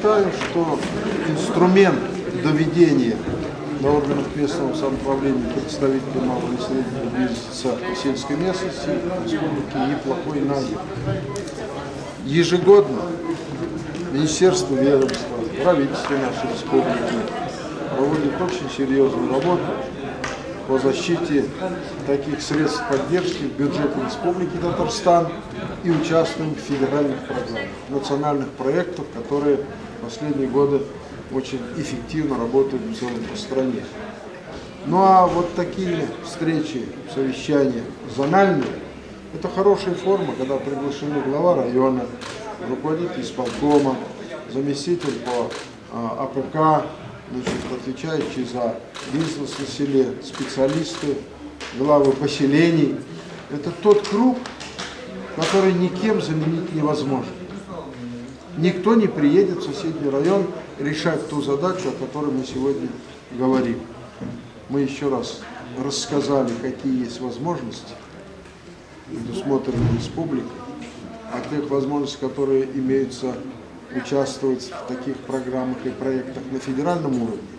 считаю, что инструмент доведения до органов местного самоуправления представителей малого и среднего бизнеса сельской местности республики неплохой найден. Ежегодно министерство, ведомство, правительство нашей республики проводит очень серьезную работу по защите таких средств поддержки в бюджете Республики Татарстан и участвуем в федеральных программах, национальных проектах, которые в последние годы очень эффективно работают в целом по стране. Ну а вот такие встречи, совещания зональные, это хорошая форма, когда приглашены глава района, руководитель исполкома, заместитель по АПК, отвечающий за бизнес на селе, специалисты, главы поселений. Это тот круг, который никем заменить невозможно. Никто не приедет в соседний район решать ту задачу, о которой мы сегодня говорим. Мы еще раз рассказали, какие есть возможности, предусмотренные республикой, о тех возможностях, которые имеются участвовать в таких программах и проектах на федеральном уровне.